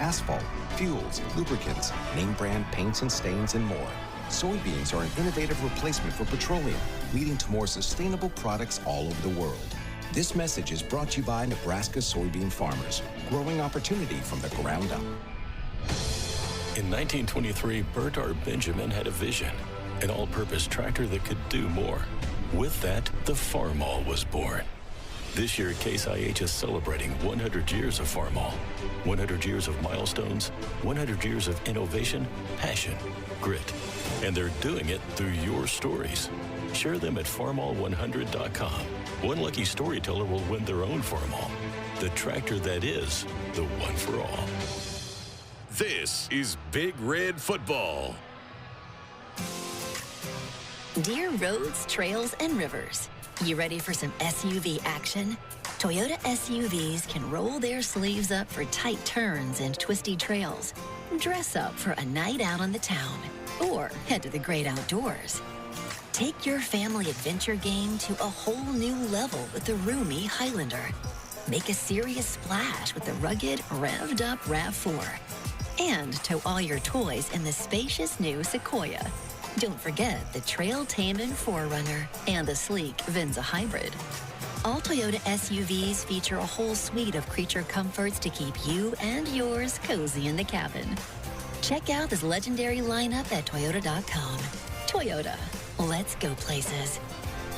asphalt, fuels, lubricants, name brand paints and stains, and more. Soybeans are an innovative replacement for petroleum, leading to more sustainable products all over the world. This message is brought to you by Nebraska soybean farmers, growing opportunity from the ground up. In 1923, Bert R. Benjamin had a vision, an all-purpose tractor that could do more. With that, the Farmall was born. This year, Case IH is celebrating 100 years of Farmall. 100 years of milestones, 100 years of innovation, passion, grit. And they're doing it through your stories. Share them at farmall100.com. One lucky storyteller will win their own Farmall. The tractor that is the one for all. This is Big Red Football. Dear roads, trails, and rivers, you ready for some SUV action? Toyota SUVs can roll their sleeves up for tight turns and twisty trails. Dress up for a night out on the town, or head to the great outdoors. Take your family adventure game to a whole new level with the roomy Highlander. Make a serious splash with the rugged, revved-up RAV4. And tow all your toys in the spacious new Sequoia. Don't forget the trail-taming 4Runner and the sleek Venza Hybrid. All Toyota SUVs feature a whole suite of creature comforts to keep you and yours cozy in the cabin. Check out this legendary lineup at Toyota.com. Toyota, let's go places.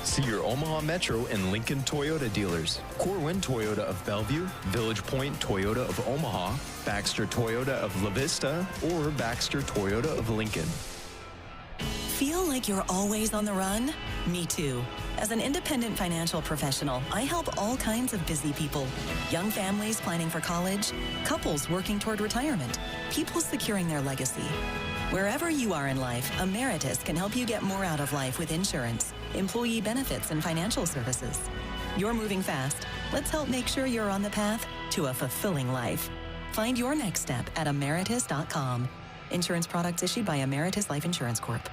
See your Omaha Metro and Lincoln Toyota dealers. Corwin Toyota of Bellevue, Village Point Toyota of Omaha, Baxter Toyota of La Vista, or Baxter Toyota of Lincoln. Feel like you're always on the run? Me too. As an independent financial professional, I help all kinds of busy people. Young families planning for college, couples working toward retirement, people securing their legacy. Wherever you are in life, Emeritus can help you get more out of life with insurance, employee benefits, and financial services. You're moving fast. Let's help make sure you're on the path to a fulfilling life. Find your next step at Emeritus.com. Insurance products issued by Emeritus Life Insurance Corp.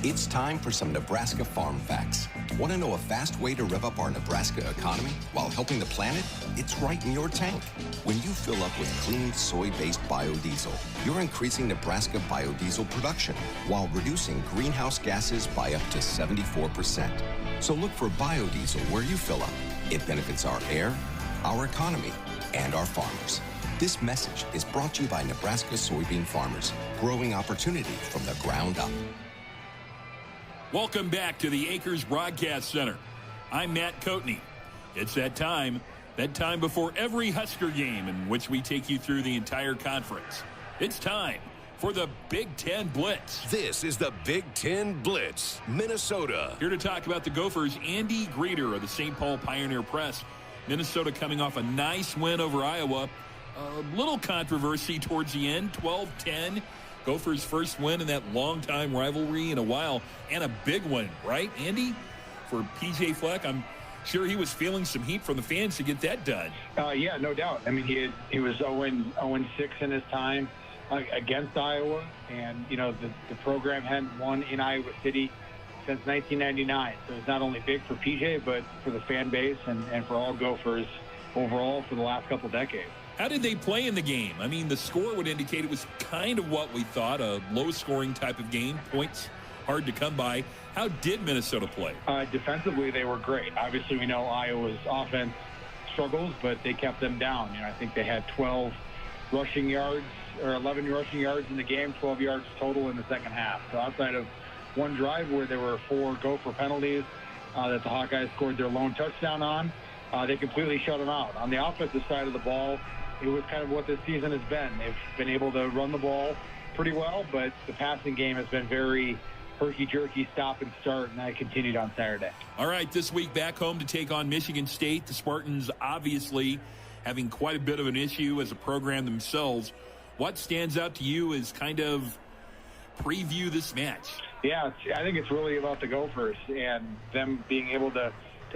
It's time for some Nebraska farm facts. Want to know a fast way to rev up our Nebraska economy while helping the planet? It's right in your tank. When you fill up with clean soy-based biodiesel, you're increasing Nebraska biodiesel production while reducing greenhouse gases by up to 74%. So look for biodiesel where you fill up. It benefits our air, our economy, and our farmers. This message is brought to you by Nebraska soybean farmers, growing opportunity from the ground up. Welcome back to the Acres Broadcast Center. I'm Matt Coatney. It's that time before every Husker game in which we take you through the entire conference. It's time for the Big Ten Blitz. This is the Big Ten Blitz, Minnesota. Here to talk about the Gophers, Andy Greeter of the St. Paul Pioneer Press. Minnesota coming off a nice win over Iowa. A little controversy towards the end, 12-10. Gophers' first win in that long-time rivalry in a while, and a big one, right, Andy? For P.J. Fleck, I'm sure he was feeling some heat from the fans to get that done. Yeah, no doubt. I mean, he was 0-6 in his time against Iowa, and, you know, the program hadn't won in Iowa City since 1999. So it's not only big for P.J., but for the fan base and for all Gophers overall for the last couple decades. How did they play in the game? I mean, the score would indicate it was kind of what we thought, a low-scoring type of game, points hard to come by. How did Minnesota play? Defensively, they were great. Obviously, we know Iowa's offense struggles, but they kept them down. You know, I think they had 12 rushing yards or 11 rushing yards in the game, 12 yards total in the second half. So outside of one drive where there were 4 Gopher penalties that the Hawkeyes scored their lone touchdown on, they completely shut them out. On the offensive side of the ball, it was kind of what this season has been. They've been able to run the ball pretty well, but the passing game has been very herky-jerky, stop and start, and that continued on Saturday. All right, this week back home to take on Michigan State. The Spartans obviously having quite a bit of an issue as a program themselves. What stands out to you as kind of preview this match? Yeah, I think it's really about the Gophers and them being able to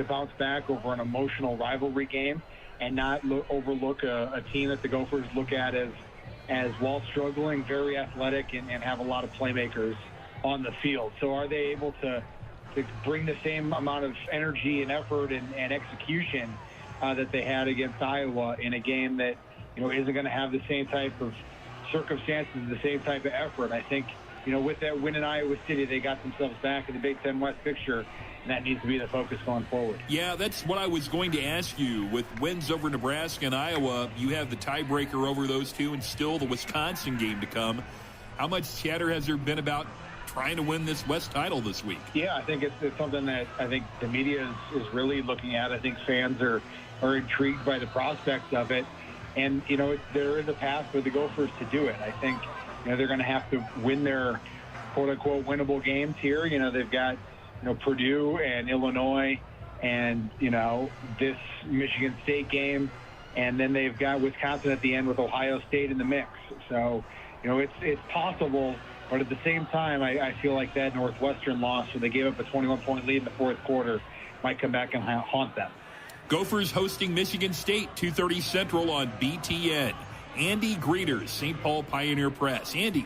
bounce back over an emotional rivalry game and not overlook a team that the Gophers look at as while struggling, very athletic and have a lot of playmakers on the field. So are they able to bring the same amount of energy and effort and execution that they had against Iowa in a game that isn't going to have the same type of circumstances, the same type of effort. I think, with that win in Iowa City, they got themselves back in the Big Ten West picture, and that needs to be the focus going forward. Yeah, that's what I was going to ask you. With wins over Nebraska and Iowa, you have the tiebreaker over those two and still the Wisconsin game to come. How much chatter has there been about trying to win this West title this week? Yeah, I think it's something that I think the media is really looking at. I think fans are intrigued by the prospects of it. And, there is a path for the Gophers to do it. I think, they're going to have to win their quote-unquote winnable games here. They've got, Purdue and Illinois and, this Michigan State game. And then they've got Wisconsin at the end with Ohio State in the mix. So, it's possible. But at the same time, I feel like that Northwestern loss, where they gave up a 21-point lead in the fourth quarter, might come back and haunt them. Gophers hosting Michigan State, 2:30 Central on BTN. Andy Greeters, St. Paul Pioneer Press. Andy,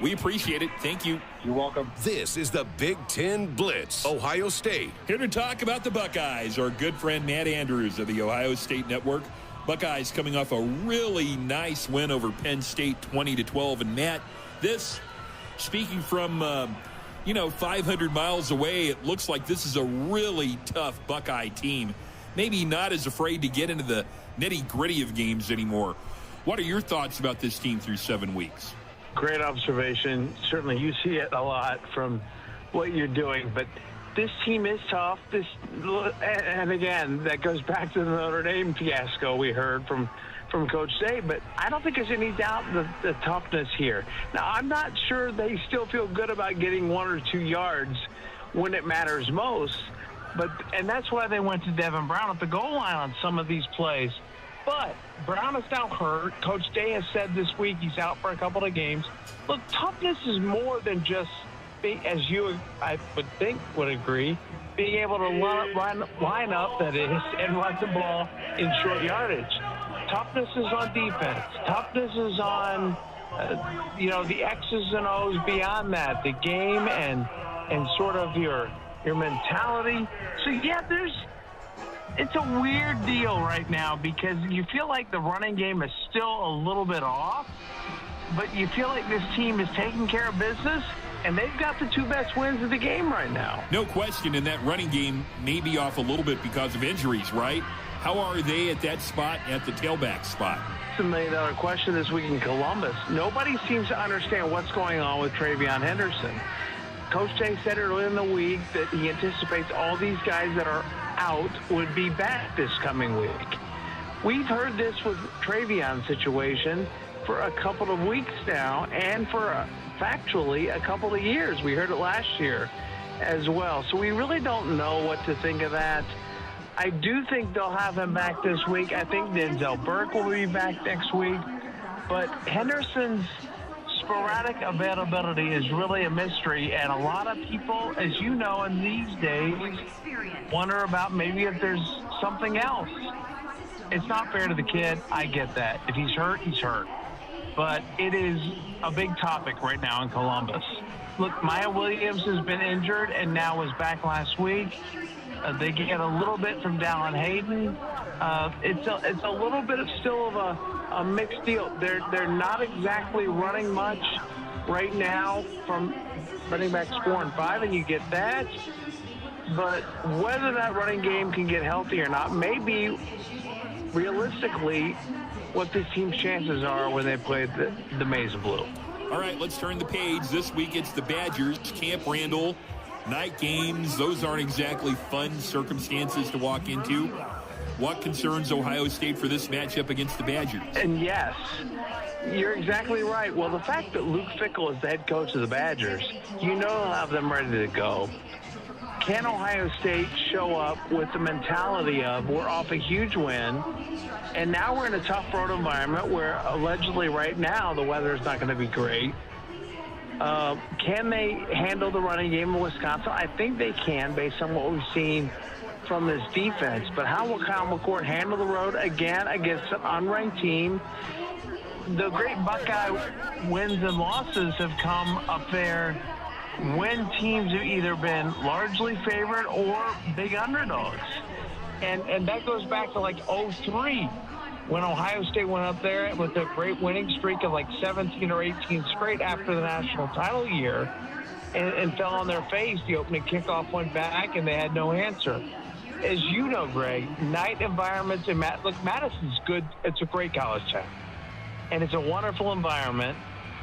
we appreciate it. Thank you. You're welcome. This is the Big Ten Blitz. Ohio State. Here to talk about the Buckeyes, our good friend Matt Andrews of the Ohio State Network. Buckeyes coming off a really nice win over Penn State, 20-12. And Matt, this, speaking from 500 miles away, it looks like this is a really tough Buckeye team. Maybe not as afraid to get into the nitty-gritty of games anymore. What are your thoughts about this team through 7 weeks? Great observation. Certainly you see it a lot from what you're doing, but this team is tough. And again, that goes back to the Notre Dame fiasco we heard from Coach Day, but I don't think there's any doubt the toughness here. Now, I'm not sure they still feel good about getting 1 or 2 yards when it matters most, and that's why they went to Devin Brown at the goal line on some of these plays. But Brown is now hurt. Coach Day has said this week he's out for a couple of games. Look, toughness is more than just, as you, I would think, would agree, being able to line up, that is, and run the ball in short yardage. Toughness is on defense. Toughness is on, the X's and O's beyond that, the game and sort of your mentality. So, yeah, it's a weird deal right now because you feel like the running game is still a little bit off, but you feel like this team is taking care of business, and they've got the 2 best wins of the game right now. No question, and that running game may be off a little bit because of injuries, right? How are they at that spot, at the tailback spot? It's $1 million question this week in Columbus. Nobody seems to understand what's going on with Travion Henderson. Coach Day said earlier in the week that he anticipates all these guys that are out would be back this coming week. We've heard this with Travion's situation for a couple of weeks now, and for factually a couple of years. We heard it last year as well. So we really don't know what to think of that. I do think they'll have him back this week. I think Denzel Burke will be back next week. But Henderson's sporadic availability is really a mystery, and a lot of people, as you know, in these days wonder about maybe if there's something else. It's not fair to the kid. I get that. If he's hurt, he's hurt. But it is a big topic right now in Columbus. Look, Maya Williams has been injured and now was back last week. They get a little bit from Dallin Hayden. It's a little bit of still of a mixed deal. They're not exactly running much right now from running backs 4 and 5, and you get that. But whether that running game can get healthy or not may be realistically what this team's chances are when they play the Maize and Blue. All right, let's turn the page. This week it's the Badgers, Camp Randall, night games. Those aren't exactly fun circumstances to walk into. What concerns Ohio State for this matchup against the Badgers? And yes, you're exactly right. Well, the fact that Luke Fickell is the head coach of the Badgers, you know they'll have them ready to go. Can Ohio State show up with the mentality of we're off a huge win, and now we're in a tough road environment where allegedly right now the weather is not going to be great. Can they handle the running game in Wisconsin? I think they can based on what we've seen from this defense. But how will Kyle McCord handle the road again against an unranked team? The great Buckeye wins and losses have come up there when teams have either been largely favored or big underdogs. And that goes back to like 2003 when Ohio State went up there with a great winning streak of like 17 or 18 straight after the national title year and fell on their face. The opening kickoff went back, and they had no answer. As you know, Greg, night environments in Madison's good. It's a great college town, and it's a wonderful environment.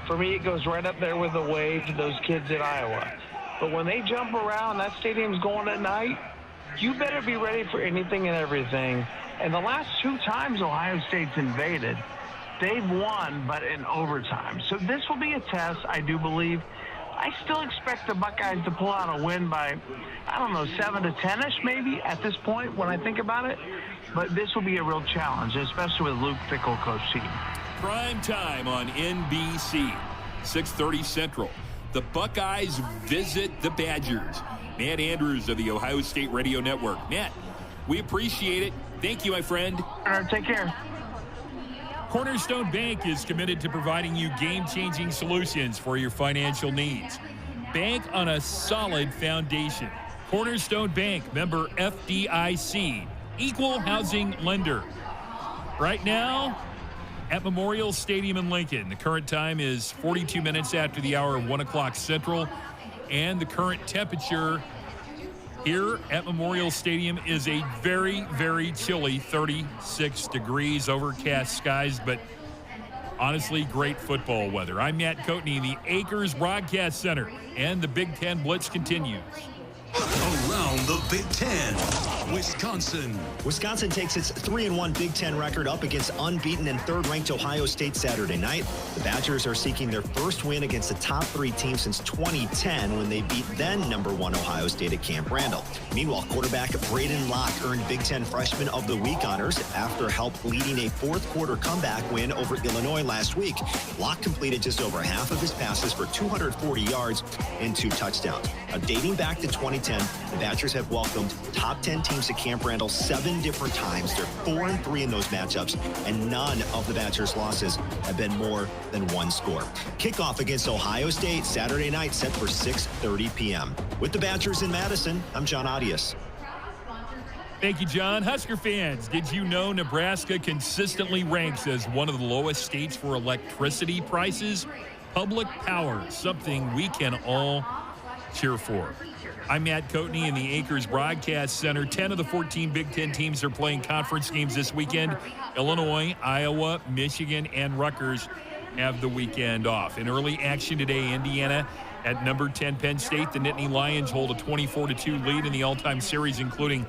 For me, it goes right up there with the wave to those kids at Iowa. But when they jump around, that stadium's going at night, you better be ready for anything and everything. And the last 2 times Ohio State's invaded, they've won, but in overtime. So this will be a test, I do believe. I still expect the Buckeyes to pull out a win by, 7 to 10-ish maybe at this point when I think about it. But this will be a real challenge, especially with Luke Fickell coach team. Prime time on NBC, 6:30 Central. The Buckeyes visit the Badgers. Matt Andrews of the Ohio State Radio Network. Matt, we appreciate it. Thank you, my friend. All right, take care. Cornerstone Bank is committed to providing you game-changing solutions for your financial needs. Bank on a solid foundation. Cornerstone Bank, member FDIC, equal housing lender. Right now, at Memorial Stadium in Lincoln, the current time is 42 minutes after the hour of 1 o'clock Central, and the current temperature here at Memorial Stadium is a very, very chilly 36 degrees, overcast skies, but honestly, great football weather. I'm Matt Coatney in the Acres Broadcast Center, and the Big Ten Blitz continues. Around the Big Ten, Wisconsin. Wisconsin takes its 3-1 Big Ten record up against unbeaten and third-ranked Ohio State Saturday night. The Badgers are seeking their first win against the top 3 team since 2010 when they beat then #1 Ohio State at Camp Randall. Meanwhile, quarterback Braden Locke earned Big Ten Freshman of the Week honors after help leading a fourth-quarter comeback win over Illinois last week. Locke completed just over half of his passes for 240 yards and 2 touchdowns. Now, dating back to 2010, the Badgers have welcomed top 10 teams to Camp Randall 7 different times. They're 4-3 in those matchups, and none of the Badgers' losses have been more than 1 score. Kickoff against Ohio State Saturday night set for 6:30 p.m. With the Badgers in Madison, I'm John Audius. Thank you, John. Husker fans, did you know Nebraska consistently ranks as one of the lowest states for electricity prices? Public power, something we can all cheer for. I'm Matt Coatney in the Acres Broadcast Center. 10 of the 14 Big Ten teams are playing conference games this weekend. Illinois, Iowa, Michigan, and Rutgers have the weekend off. In early action today, Indiana at number 10 Penn State. The Nittany Lions hold a 24-2 lead in the all-time series, including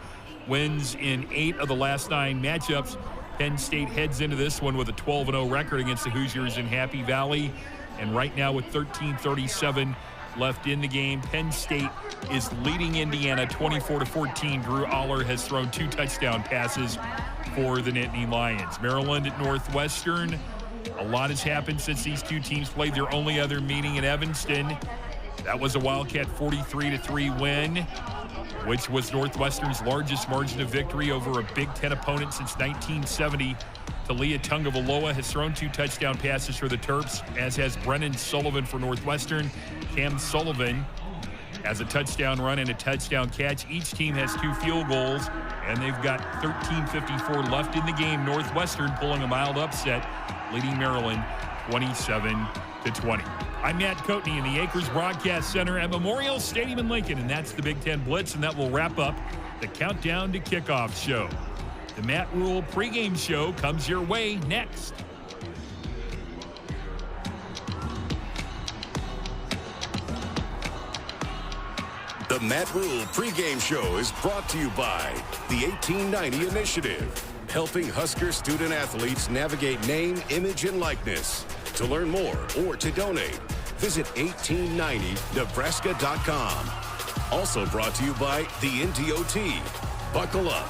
wins in 8 of the last 9 matchups. Penn State heads into this one with a 12-0 record against the Hoosiers in Happy Valley. And right now with 13:37 left in the game, Penn State is leading Indiana 24-14. Drew Aller has thrown 2 touchdown passes for the Nittany Lions. Maryland at Northwestern. A lot has happened since these 2 teams played their only other meeting in Evanston. That was a Wildcat 43-3 win, which was Northwestern's largest margin of victory over a Big Ten opponent since 1970. Talia Tungavaloa has thrown 2 touchdown passes for the Terps, as has Brennan Sullivan for Northwestern. Cam Sullivan has a touchdown run and a touchdown catch. Each team has 2 field goals, and they've got 13:54 left in the game. Northwestern pulling a mild upset, leading Maryland 27-20. I'm Matt Coatney in the Acres Broadcast Center at Memorial Stadium in Lincoln, and that's the Big Ten Blitz, and that will wrap up the Countdown to Kickoff show. The Matt Rule pregame show comes your way next. The Matt Rule pregame show is brought to you by the 1890 Initiative, helping Husker student athletes navigate name, image, and likeness. To learn more or to donate, visit 1890nebraska.com. Also brought to you by the NDOT. Buckle up.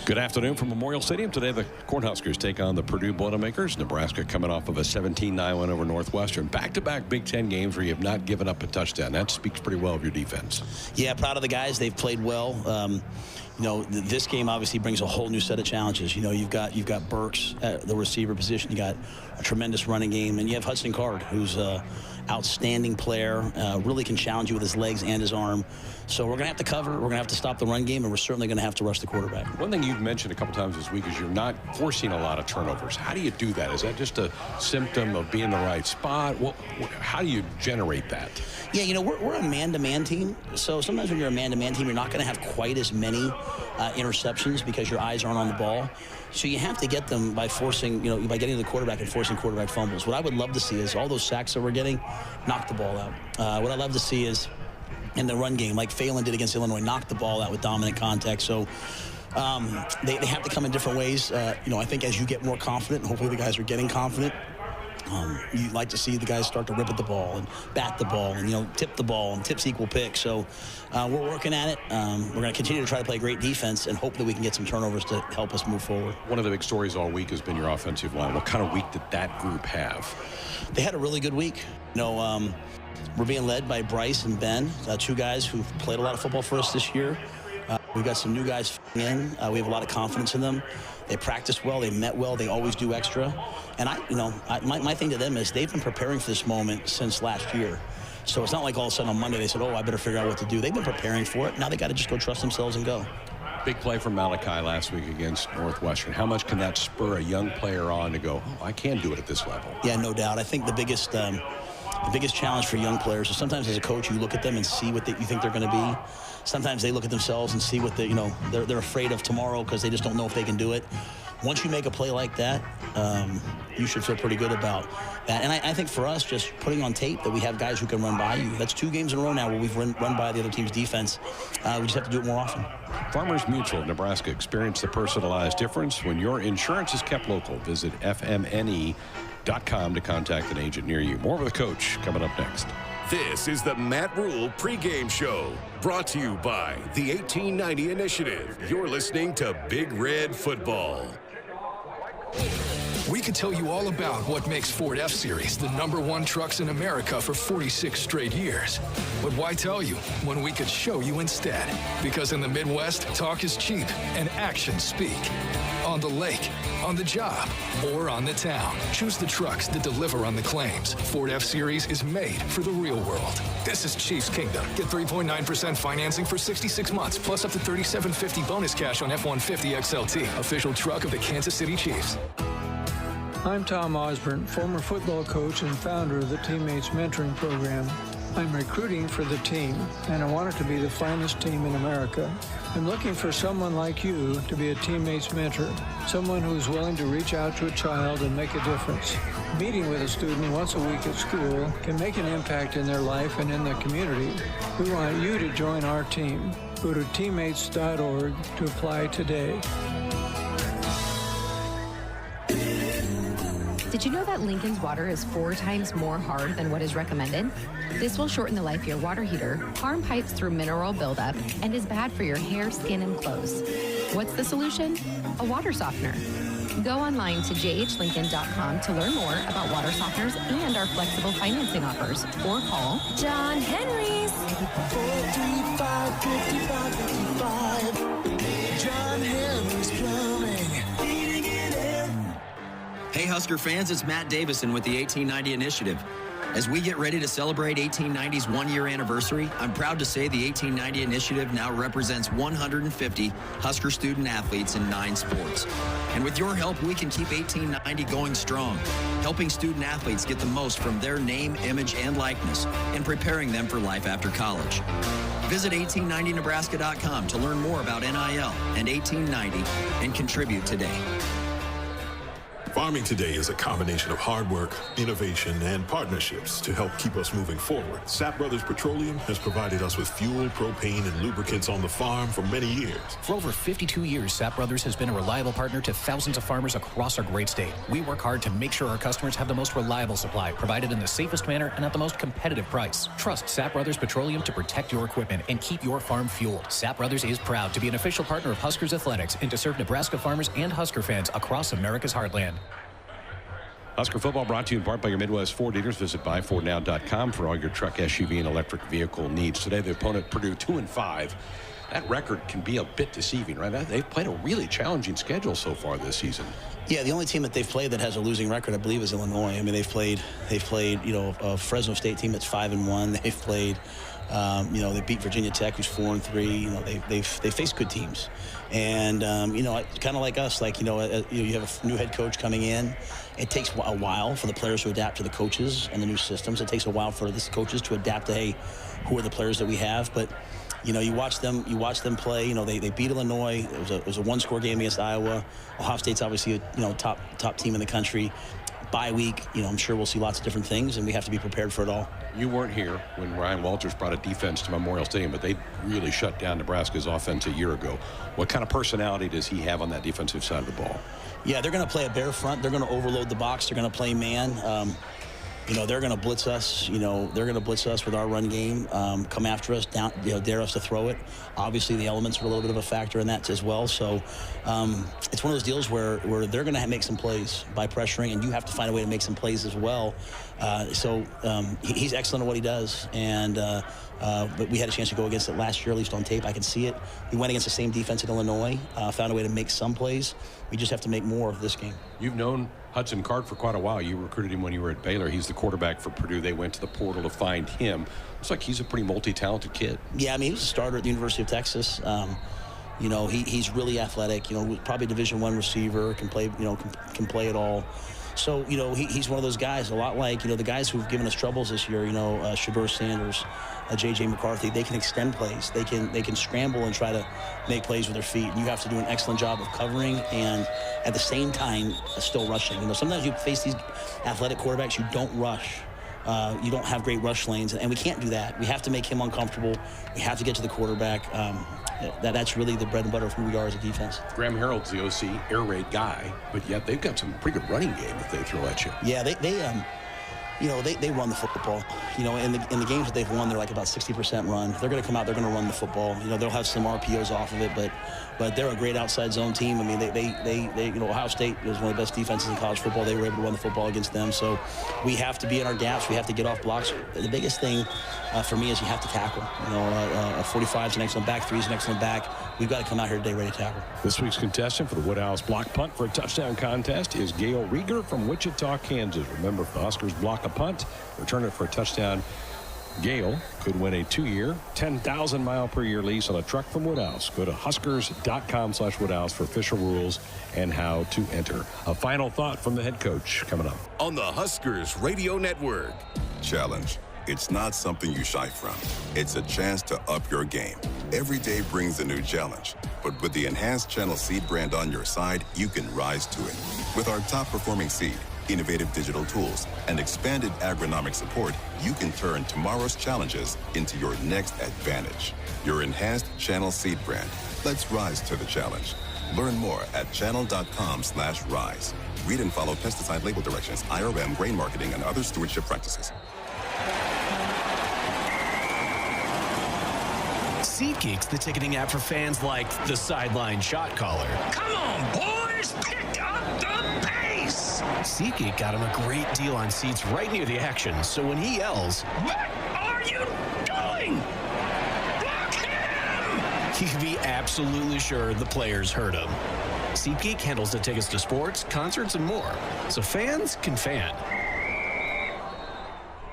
Good afternoon from Memorial Stadium. Today, the Cornhuskers take on the Purdue Boilermakers. Nebraska coming off of a 17-9 win over Northwestern. Back-to-back Big Ten games where you have not given up a touchdown. That speaks pretty well of your defense. Yeah, proud of the guys. They've played well. This game obviously brings a whole new set of challenges. You've got Burks at the receiver position. You got a tremendous running game, and you have Hudson Card, who's an outstanding player, really can challenge you with his legs and his arm. So we're going to have to cover. We're going to have to stop the run game, and we're certainly going to have to rush the quarterback. One thing you've mentioned a couple times this week is you're not forcing a lot of turnovers. How do you do that? Is that just a symptom of being in the right spot? How do you generate that? Yeah, we're a man-to-man team. So sometimes when you're a man-to-man team, you're not going to have quite as many interceptions because your eyes aren't on the ball. So you have to get them by forcing, by getting to the quarterback and forcing quarterback fumbles. What I would love to see is all those sacks that we're getting, knock the ball out. What I'd love to see is in the run game, like Phelan did against Illinois, knock the ball out with dominant contact. So they have to come in different ways. I think as you get more confident, and hopefully the guys are getting confident, you'd like to see the guys start to rip at the ball and bat the ball and, tip the ball, and tips equal picks. So we're working at it. We're going to continue to try to play great defense and hope that we can get some turnovers to help us move forward. One of the big stories all week has been your offensive line. What kind of week did that group have? They had a really good week. We're being led by Bryce and Ben, two guys who've played a lot of football for us this year. We've got some new guys in. We have a lot of confidence in them. They practiced well. They met well. They always do extra. And my thing to them is they've been preparing for this moment since last year. So it's not like all of a sudden on Monday they said, I better figure out what to do. They've been preparing for it. Now they got to just go trust themselves and go. Big play from Malachi last week against Northwestern. How much can that spur a young player on to go, I can do it at this level? Yeah, no doubt. I think the biggest challenge for young players is sometimes as a coach you look at them and see what you think they're going to be. Sometimes they look at themselves and see what they're afraid of tomorrow because they just don't know if they can do it. Once you make a play like that, you should feel pretty good about that. And I think for us, just putting on tape that we have guys who can run by you. That's 2 games in a row now where we've run by the other team's defense. We just have to do it more often. Farmers Mutual of Nebraska. Experience the personalized difference when your insurance is kept local. Visit fmne.com to contact an agent near you. More with the coach coming up next. This is the Matt Rule pregame show, brought to you by the 1890 Initiative. You're listening to Big Red Football. We could tell you all about what makes Ford F-Series the #1 trucks in America for 46 straight years. But why tell you when we could show you instead? Because in the Midwest, talk is cheap and actions speak. On the lake, on the job, or on the town. Choose the trucks that deliver on the claims. Ford F-Series is made for the real world. This is Chiefs Kingdom. Get 3.9% financing for 66 months, plus up to $3,750 bonus cash on F-150 XLT, official truck of the Kansas City Chiefs. I'm Tom Osborne, former football coach and founder of the Teammates Mentoring Program. I'm recruiting for the team, and I want it to be the finest team in America. I'm looking for someone like you to be a teammate's mentor, someone who's willing to reach out to a child and make a difference. Meeting with a student once a week at school can make an impact in their life and in the community. We want you to join our team. Go to teammates.org to apply today. Did you know that Lincoln's water is 4 times more hard than what is recommended? This will shorten the life of your water heater, harm pipes through mineral buildup, and is bad for your hair, skin, and clothes. What's the solution? A water softener. Go online to jhlincoln.com to learn more about water softeners and our flexible financing offers, or call John Henry's 435-5555. John Henry's Plumbing. Hey Husker fans, it's Matt Davison with the 1890 Initiative. As we get ready to celebrate 1890's 1-year anniversary, I'm proud to say the 1890 Initiative now represents 150 Husker student athletes in 9 sports. And with your help, we can keep 1890 going strong, helping student athletes get the most from their name, image, and likeness, and preparing them for life after college. Visit 1890nebraska.com to learn more about NIL and 1890 and contribute today. Farming today is a combination of hard work, innovation, and partnerships to help keep us moving forward. Sapp Brothers Petroleum has provided us with fuel, propane, and lubricants on the farm for many years. For over 52 years, Sapp Brothers has been a reliable partner to thousands of farmers across our great state. We work hard to make sure our customers have the most reliable supply, provided in the safest manner and at the most competitive price. Trust Sapp Brothers Petroleum to protect your equipment and keep your farm fueled. Sapp Brothers is proud to be an official partner of Huskers Athletics and to serve Nebraska farmers and Husker fans across America's heartland. Husker Football brought to you in part by your Midwest Ford dealers. Visit buyfordnow.com for all your truck, SUV, and electric vehicle needs. Today, the opponent, Purdue, 2-5. That record can be a bit deceiving, right? They've played a really challenging schedule so far this season. Yeah, the only team that they've played that has a losing record, I believe, is Illinois. I mean, they've played, you know, a Fresno State team that's 5-1. They've played, you know, they beat Virginia Tech, who's 4-3. You know, they faced good teams, and you know, kind of like us, like you have a new head coach coming in. It takes a while for the players to adapt to the coaches and the new systems. It takes a while for the coaches to adapt to, hey, who are the players that we have? But you know, you watch them play. You know, they beat Illinois. It was a one-score game against Iowa. Ohio State's obviously a top team in the country. Bye week, you know, I'm sure we'll see lots of different things, and we have to be prepared for it all. You weren't here when Ryan Walters brought a defense to Memorial Stadium, but they really shut down Nebraska's offense a year ago. What kind of personality does he have on that defensive side of the ball? Yeah, they're going to play a bare front. They're going to overload the box. They're going to play man. You know, they're going to blitz us. You know, they're going to blitz us with our run game, come after us, down, you know, dare us to throw it. Obviously, the elements are a little bit of a factor in that as well. So it's one of those deals where they're going to make some plays by pressuring, and you have to find a way to make some plays as well. So he's excellent at what he does, and but we had a chance to go against it last year, at least on tape. I can see it. We went against the same defense in Illinois, found a way to make some plays. We just have to make more of this game. You've known Hudson Card for quite a while. You recruited him when you were at Baylor. He's the quarterback for Purdue. They went to the portal to find him. Looks like he's a pretty multi-talented kid. Yeah, I mean, he was a starter at the University of Texas. You know, he's really athletic. You know, probably a Division I receiver, can play. You know, can play it all. So, you know, he's one of those guys, a lot like, you know, the guys who've given us troubles this year, you know, Shador Sanders, J.J. McCarthy. They can extend plays. They can scramble and try to make plays with their feet. And you have to do an excellent job of covering and at the same time still rushing. You know, sometimes you face these athletic quarterbacks, you don't rush. You don't have great rush lanes, and we can't do that. We have to make him uncomfortable. We have to get to the quarterback. That's really the bread and butter of who we are as a defense. Graham Harreld's the OC, air raid guy, but yet they've got some pretty good running game that they throw at you. Yeah, they run the football. You know, in the games that they've won, they're like about 60% run. They're going to come out, they're going to run the football. You know, they'll have some RPOs off of it, but they're a great outside zone team. I mean, they you know, Ohio State was one of the best defenses in college football. They were able to run the football against them. So we have to be in our gaps. We have to get off blocks. The biggest thing for me is you have to tackle. You know, 45 is an excellent back, 3 is an excellent back. We've got to come out here today ready to tackle. This week's contestant for the Woodhouse block punt for a touchdown contest is Gail Rieger from Wichita, Kansas. Remember, if the Huskers block a punt, return it for a touchdown, Gail could win a 2-year, 10,000-mile-per-year lease on a truck from Woodhouse. Go to huskers.com/Woodhouse for official rules and how to enter. A final thought from the head coach coming up. On the Huskers Radio Network. Challenge. It's not something you shy from. It's a chance to up your game. Every day brings a new challenge. But with the enhanced Channel Seed brand on your side, you can rise to it. With our top-performing seed, innovative digital tools, and expanded agronomic support, you can turn tomorrow's challenges into your next advantage. Your enhanced Channel Seed brand. Let's rise to the challenge. Learn more at channel.com/rise. Read and follow pesticide label directions, IRM, grain marketing, and other stewardship practices. SeatGeek's the ticketing app for fans like the sideline shot caller. Come on, boys, pick up the pace! SeatGeek got him a great deal on seats right near the action, so when he yells, "What are you doing? Block him!" he can be absolutely sure the players heard him. SeatGeek handles the tickets to sports, concerts, and more, so fans can fan.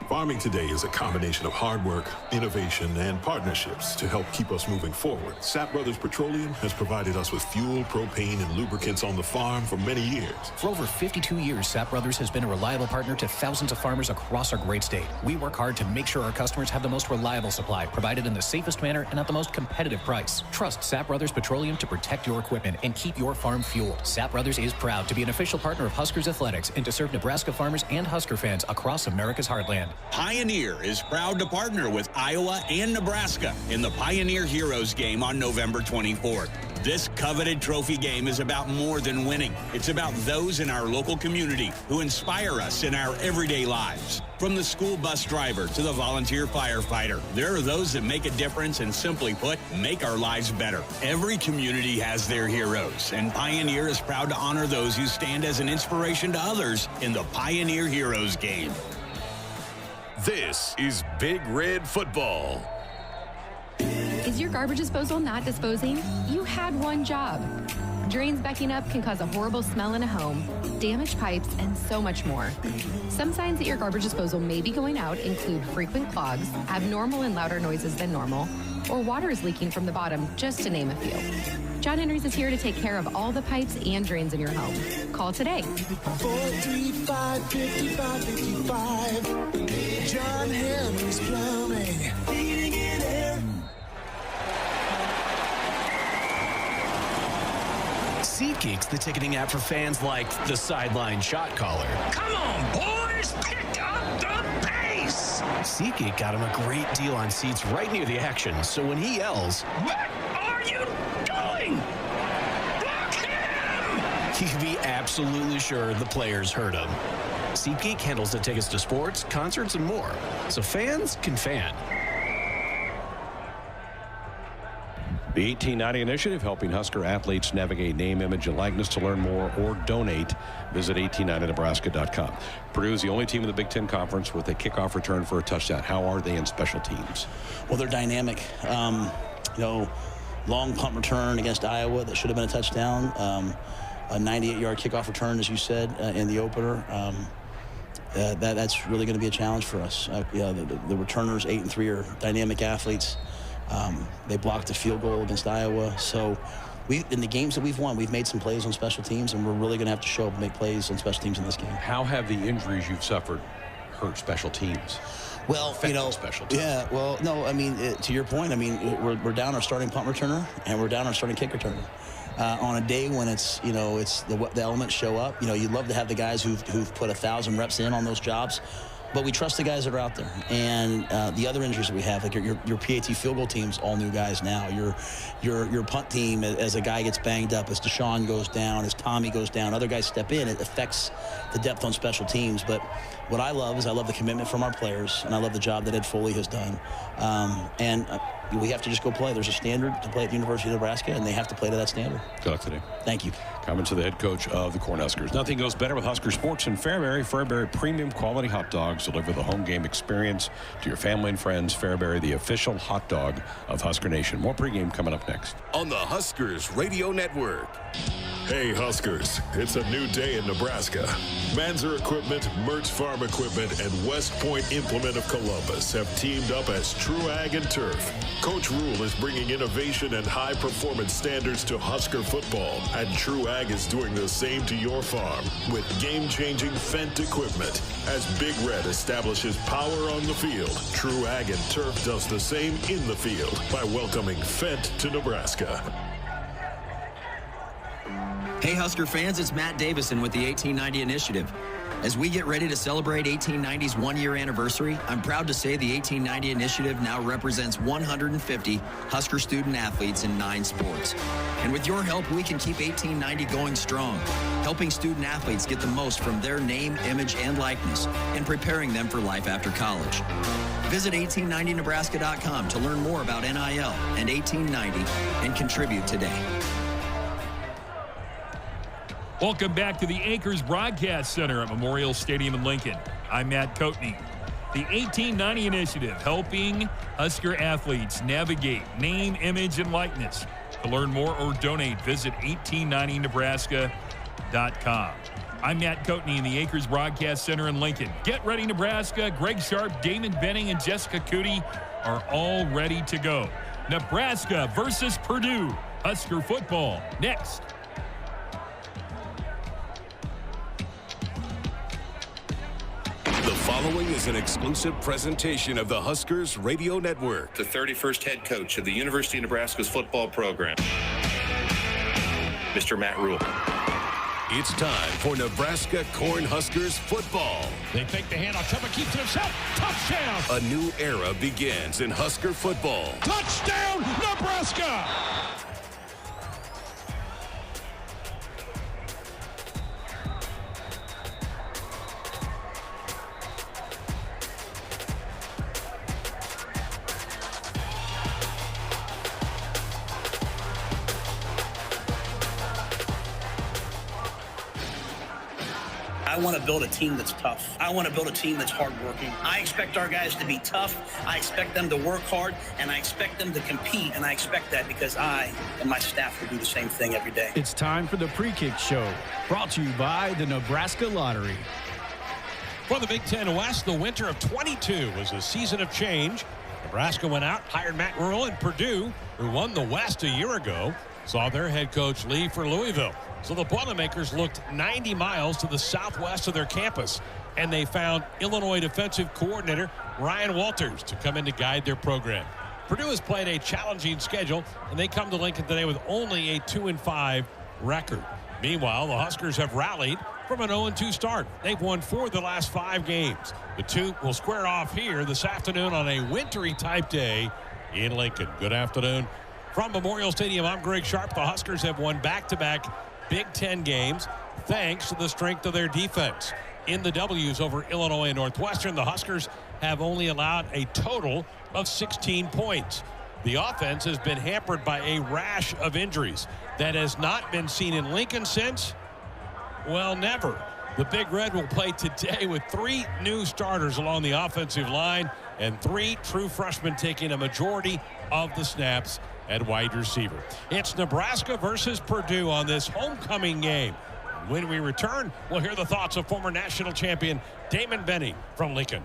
Farming today is a combination of hard work, innovation, and partnerships to help keep us moving forward. Sap Brothers Petroleum has provided us with fuel, propane, and lubricants on the farm for many years. For over 52 years, Sap Brothers has been a reliable partner to thousands of farmers across our great state. We work hard to make sure our customers have the most reliable supply, provided in the safest manner and at the most competitive price. Trust Sap Brothers Petroleum to protect your equipment and keep your farm fueled. Sap Brothers is proud to be an official partner of Huskers Athletics and to serve Nebraska farmers and Husker fans across America's heartland. Pioneer is proud to partner with Iowa and Nebraska in the Pioneer Heroes Game on November 24th. This coveted trophy game is about more than winning. It's about those in our local community who inspire us in our everyday lives. From the school bus driver to the volunteer firefighter, there are those that make a difference and, simply put, make our lives better. Every community has their heroes, and Pioneer is proud to honor those who stand as an inspiration to others in the Pioneer Heroes Game. This is Big Red Football. Is your garbage disposal not disposing? You had one job. Drains backing up can cause a horrible smell in a home, damaged pipes, and so much more. Some signs that your garbage disposal may be going out include frequent clogs, abnormal and louder noises than normal, or water is leaking from the bottom, just to name a few. John Henry's is here to take care of all the pipes and drains in your home. Call today. 435-5555. John Henry's Plumbing. Heating and air. SeatGeek's the ticketing app for fans like the sideline shot caller. Come on, boys, pick up the pace. SeatGeek got him a great deal on seats right near the action, so when he yells, "What are you doing? Block him!" you can be absolutely sure the players heard him. SeatGeek handles the tickets to sports, concerts, and more, so fans can fan. The 1890 Initiative, helping Husker athletes navigate name, image, and likeness. To learn more or donate, visit 1890nebraska.com. Purdue is the only team in the Big Ten Conference with a kickoff return for a touchdown. How are they in special teams? Well, they're dynamic. Long punt return against Iowa that should have been a touchdown. A 98-yard kickoff return, as you said, in the opener. That's really going to be a challenge for us. The returners, 8 and 3, are dynamic athletes. They blocked a field goal against Iowa. So in the games that we've won, we've made some plays on special teams, and we're really going to have to show up and make plays on special teams in this game. How have the injuries you've suffered hurt special teams? Well, special teams. Yeah, well, no, I mean, to your point, I mean, we're down our starting punt returner, and we're down our starting kick returner. On a day when it's the elements show up, you'd love to have the guys who've put 1,000 reps in on those jobs. But we trust the guys that are out there. And the other injuries that we have, like your PAT field goal team's all new guys now. Your punt team, as a guy gets banged up, as Deshaun goes down, as Tommy goes down, other guys step in. It affects the depth on special teams. But what I love is I love the commitment from our players, and I love the job that Ed Foley has done. We have to just go play. There's a standard to play at the University of Nebraska, and they have to play to that standard. Good luck today. Thank you. Comments of the head coach of the Cornhuskers. Nothing goes better with Husker Sports in Fairbury. Fairbury premium quality hot dogs deliver the home game experience to your family and friends. Fairbury, the official hot dog of Husker Nation. More pregame coming up next on the Huskers Radio Network. Hey, Huskers, it's a new day in Nebraska. Manzer Equipment, Mertz Farm Equipment, and West Point Implement of Columbus have teamed up as True Ag and Turf. Coach Rule is bringing innovation and high-performance standards to Husker football, and True Ag is doing the same to your farm with game-changing Fendt equipment. As Big Red establishes power on the field, True Ag and Turf does the same in the field by welcoming Fendt to Nebraska. Hey, Husker fans, it's Matt Davison with the 1890 Initiative. As we get ready to celebrate 1890's one-year anniversary, I'm proud to say the 1890 Initiative now represents 150 Husker student-athletes in 9 sports. And with your help, we can keep 1890 going strong, helping student-athletes get the most from their name, image, and likeness, and preparing them for life after college. Visit 1890nebraska.com to learn more about NIL and 1890 and contribute today. Welcome back to the Acres Broadcast Center at Memorial Stadium in Lincoln. I'm Matt Coatney. The 1890 Initiative, helping Husker athletes navigate name, image, and likeness. To learn more or donate, visit 1890nebraska.com. I'm Matt Coatney in the Acres Broadcast Center in Lincoln. Get Ready Nebraska, Greg Sharp, Damon Benning, and Jessica Cootie are all ready to go. Nebraska versus Purdue. Husker football next. The following is an exclusive presentation of the Huskers Radio Network. The 31st head coach of the University of Nebraska's football program, Mr. Matt Rule. It's time for Nebraska Cornhuskers football. They take the handoff. Trevor keeps it himself. Touchdown! A new era begins in Husker football. Touchdown, Nebraska! I want to build a team that's tough. I want to build a team that's hardworking. I expect our guys to be tough. I expect them to work hard, and I expect them to compete, and I expect that because I and my staff will do the same thing every day. It's time for the Pre-Kick Show, brought to you by the Nebraska Lottery. For the Big Ten West, the winter of 22 was a season of change. Nebraska went out, hired Matt Rule, and Purdue, who won the West a year ago, saw their head coach leave for Louisville. So the Boilermakers looked 90 miles to the southwest of their campus, and they found Illinois defensive coordinator Ryan Walters to come in to guide their program. Purdue has played a challenging schedule, and they come to Lincoln today with only a 2-5 record. Meanwhile, the Huskers have rallied from an 0-2 start. They've won 4 of the last 5 games. The two will square off here this afternoon on a wintry-type day in Lincoln. Good afternoon. From Memorial Stadium, I'm Greg Sharp. The Huskers have won back-to-back Big Ten games thanks to the strength of their defense. In the W's over Illinois and Northwestern, the Huskers have only allowed a total of 16 points. The offense has been hampered by a rash of injuries that has not been seen in Lincoln since, well, never. The Big Red will play today with 3 new starters along the offensive line and 3 true freshmen taking a majority of the snaps at wide receiver. It's Nebraska versus Purdue on this homecoming game. When we return, we'll hear the thoughts of former national champion Damon Benning from Lincoln.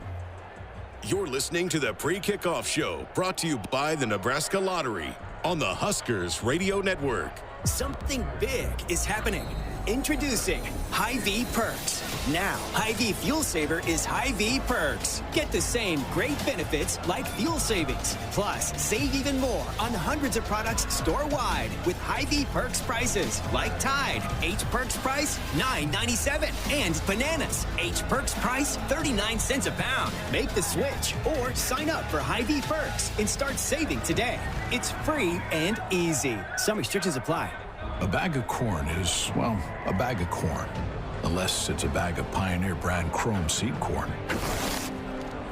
You're listening to the Pre-Kickoff Show, brought to you by the Nebraska Lottery on the Huskers Radio Network. Something big is happening. Introducing Hy-Vee Perks. Now, Hy-Vee Fuel Saver is Hy-Vee Perks. Get the same great benefits like fuel savings. Plus, save even more on hundreds of products store-wide with Hy-Vee Perks prices. Like Tide, H Perks price $9.97. And bananas, H Perks price 39 cents a pound. Make the switch or sign up for Hy-Vee Perks and start saving today. It's free and easy. Some restrictions apply. A bag of corn is, well, a bag of corn, unless it's a bag of Pioneer brand chrome seed corn.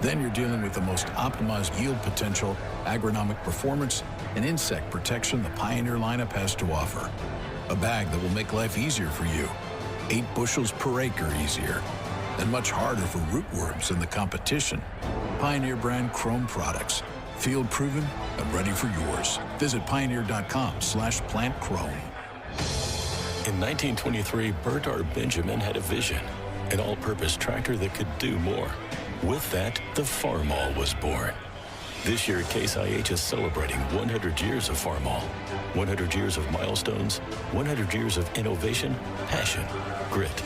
Then you're dealing with the most optimized yield potential, agronomic performance, and insect protection the Pioneer lineup has to offer. A bag that will make life easier for you. 8 bushels per acre easier, and much harder for rootworms in the competition. Pioneer brand chrome products, field proven and ready for yours. Visit pioneer.com/plantchrome. In 1923, Bert R. Benjamin had a vision, an all-purpose tractor that could do more. With that, the Farmall was born. This year, Case IH is celebrating 100 years of Farmall, 100 years of milestones, 100 years of innovation, passion, grit.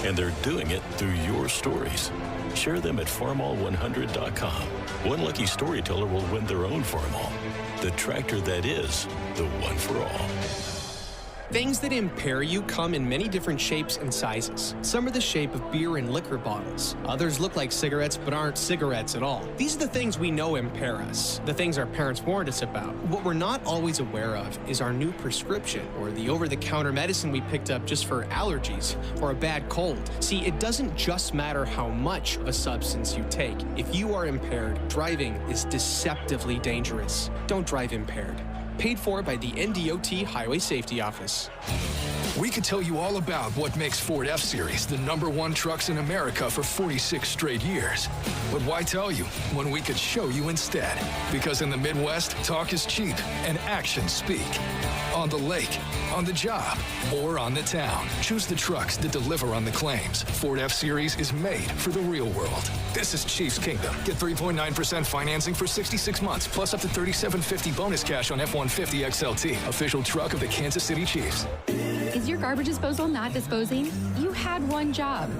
And they're doing it through your stories. Share them at farmall100.com. One lucky storyteller will win their own Farmall, the tractor that is the one for all. Things that impair you come in many different shapes and sizes. Some are the shape of beer and liquor bottles. Others look like cigarettes but aren't cigarettes at all. These are the things we know impair us, the things our parents warned us about. What we're not always aware of is our new prescription or the over-the-counter medicine we picked up just for allergies or a bad cold. See, it doesn't just matter how much of a substance you take. If you are impaired, driving is deceptively dangerous. Don't drive impaired. Paid for by the NDOT Highway Safety Office. We could tell you all about what makes Ford F-Series the #1 trucks in America for 46 straight years. But why tell you when we could show you instead? Because in the Midwest, talk is cheap and actions speak. On the lake, on the job, or on the town, choose the trucks that deliver on the claims. Ford F-Series is made for the real world. This is Chiefs Kingdom. Get 3.9% financing for 66 months, plus up to $3,750 bonus cash on F-150 XLT, official truck of the Kansas City Chiefs. Is your garbage disposal not disposing? You had one job.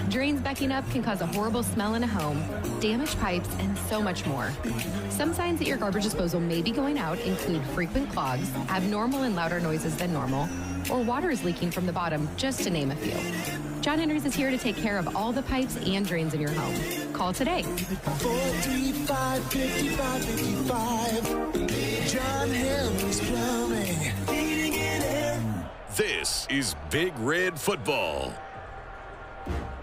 Drains backing up can cause a horrible smell in a home, damaged pipes, and so much more. Some signs that your garbage disposal may be going out include frequent clogs, abnormal and louder noises than normal, or water is leaking from the bottom, just to name a few. John Henry's is here to take care of all the pipes and drains in your home. Call today. 435-5555. John Henry's Plumbing. This is Big Red Football.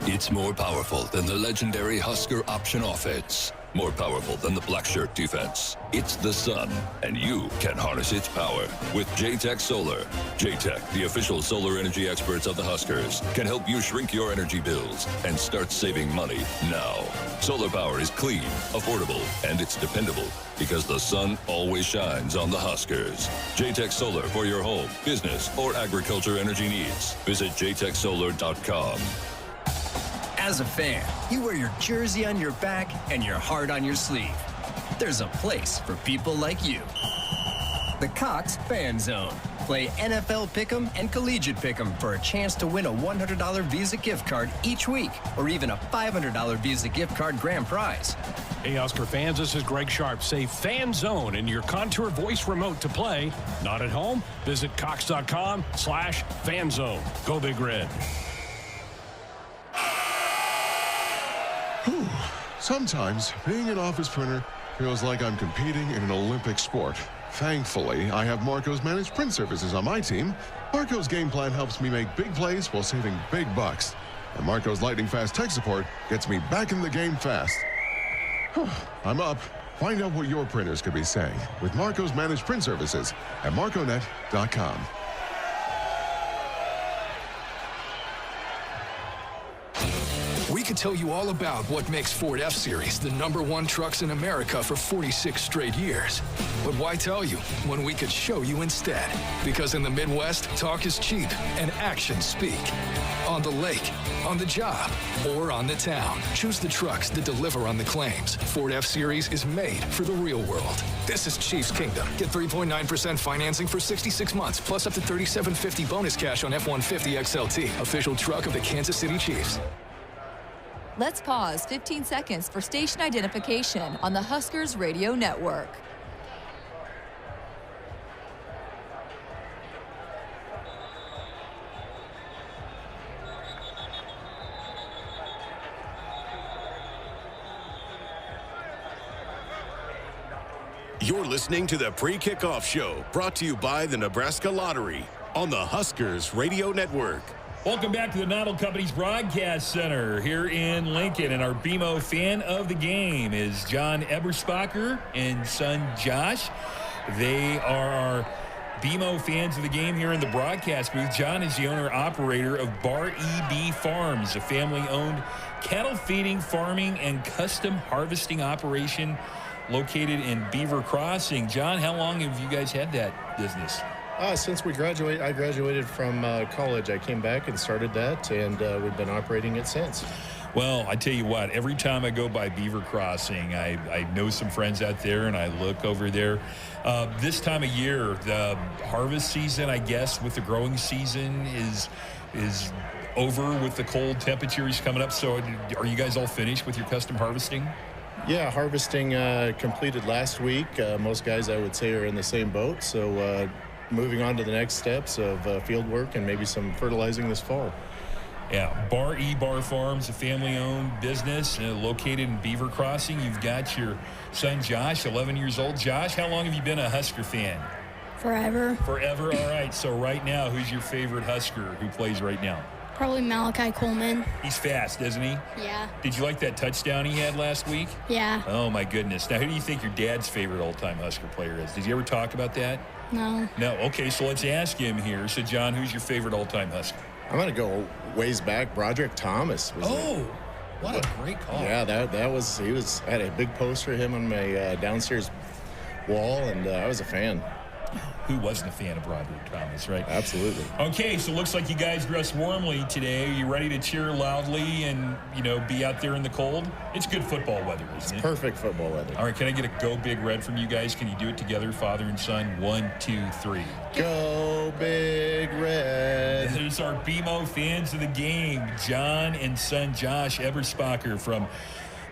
It's more powerful than the legendary Husker option offense. More powerful than the black shirt defense. It's the sun, and you can harness its power with J-Tech Solar. J-Tech, the official solar energy experts of the Huskers, can help you shrink your energy bills and start saving money now. Solar power is clean, affordable, and it's dependable because the sun always shines on the Huskers. J-Tech Solar for your home, business, or agriculture energy needs. Visit jtechsolar.com. As a fan, you wear your jersey on your back and your heart on your sleeve. There's a place for people like you. The Cox Fan Zone. Play NFL Pick'em and Collegiate Pick'em for a chance to win a $100 Visa gift card each week, or even a $500 Visa gift card grand prize. Hey, Husker fans, this is Greg Sharp. Say Fan Zone in your Contour voice remote to play. Not at home? Visit cox.com/fanzone. Go Big Red. Sometimes being an office printer feels like I'm competing in an Olympic sport. Thankfully, I have Marco's Managed Print Services on my team. Marco's game plan helps me make big plays while saving big bucks. And Marco's lightning fast tech support gets me back in the game fast. I'm up. Find out what your printers could be saying with Marco's Managed Print Services at marconet.com. We could tell you all about what makes Ford F-Series the #1 trucks in America for 46 straight years. But why tell you when we could show you instead? Because in the Midwest, talk is cheap and actions speak. On the lake, on the job, or on the town, choose the trucks that deliver on the claims. Ford F-Series is made for the real world. This is Chiefs Kingdom. Get 3.9% financing for 66 months, plus up to $3,750 bonus cash on F-150 XLT, official truck of the Kansas City Chiefs. Let's pause 15 seconds for station identification on the Huskers Radio Network. You're listening to the Pre-Kickoff Show, brought to you by the Nebraska Lottery on the Huskers Radio Network. Welcome back to the Noddle Company's Broadcast Center here in Lincoln. And our BMO fan of the game is John Eberspacher and son Josh. They are our BMO fans of the game here in the broadcast booth. John is the owner-operator of Bar EB Farms, a family-owned cattle feeding, farming, and custom harvesting operation located in Beaver Crossing. John, how long have you guys had that business? Since I graduated from college. I came back and started that, and we've been operating it since. Well, I tell you what, every time I go by Beaver Crossing, I know some friends out there, and I look over there. This time of year, the harvest season, I guess, with the growing season is over with the cold temperatures coming up. So are you guys all finished with your custom harvesting? Yeah, harvesting completed last week. Most guys, I would say, are in the same boat. So moving on to the next steps of field work and maybe some fertilizing this fall. Yeah, Bar Farms, a family-owned business located in Beaver Crossing. You've got your son, Josh, 11 years old. Josh, how long have you been a Husker fan? Forever. Forever, all right. So right now, who's your favorite Husker who plays right now? Probably Malachi Coleman. He's fast, isn't he? Yeah. Did you like that touchdown he had last week? Yeah. Oh, my goodness. Now, who do you think your dad's favorite all-time Husker player is? Did you ever talk about that? No. No. Okay, so let's ask him here. So, John, who's your favorite all-time Husker? I'm going to go ways back. Broderick Thomas was what a great call. Yeah, I had a big poster of him on my downstairs wall, and I was a fan. Who wasn't a fan of Broderick Thomas, right? Absolutely. Okay, so it looks like you guys dressed warmly today. Are you ready to cheer loudly and, be out there in the cold? It's good football weather, isn't it? Perfect football weather. All right, can I get a Go Big Red from you guys? Can you do it together, father and son? 1, 2, 3. Go Big Red. These are BMO fans of the game, John and son Josh Eberspacher from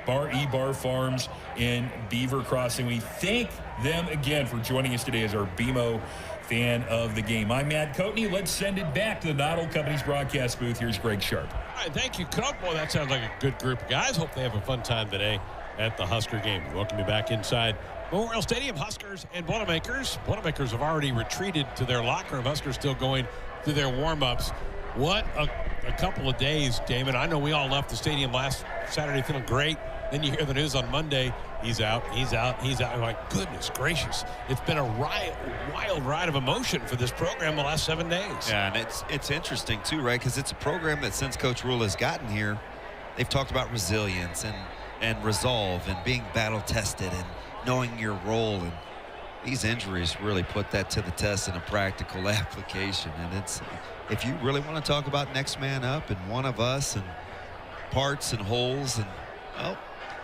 Bar E Bar Farms in Beaver Crossing. We thank them again for joining us today as our BMO fan of the game. I'm Matt Coatney. Let's send it back to the Noddle Company's broadcast booth. Here's Greg Sharp. All right, thank you, Coach. Boy, that sounds like a good group of guys. Hope they have a fun time today at the Husker game. Welcome you back inside Memorial Stadium. Huskers and Boilermakers. Boilermakers have already retreated to their locker room. Huskers still going through their warm-ups. What a couple of days, Damon. I know we all left the stadium last Saturday feeling great. Then you hear the news on Monday, he's out. I'm like, goodness gracious. It's been a wild ride of emotion for this program the last 7 days. Yeah, and it's interesting, too, right? Because it's a program that since Coach Rule has gotten here, they've talked about resilience and resolve and being battle-tested and knowing your role. And these injuries really put that to the test in a practical application. And it's, if you really want to talk about next man up and one of us and parts and holes, and, well,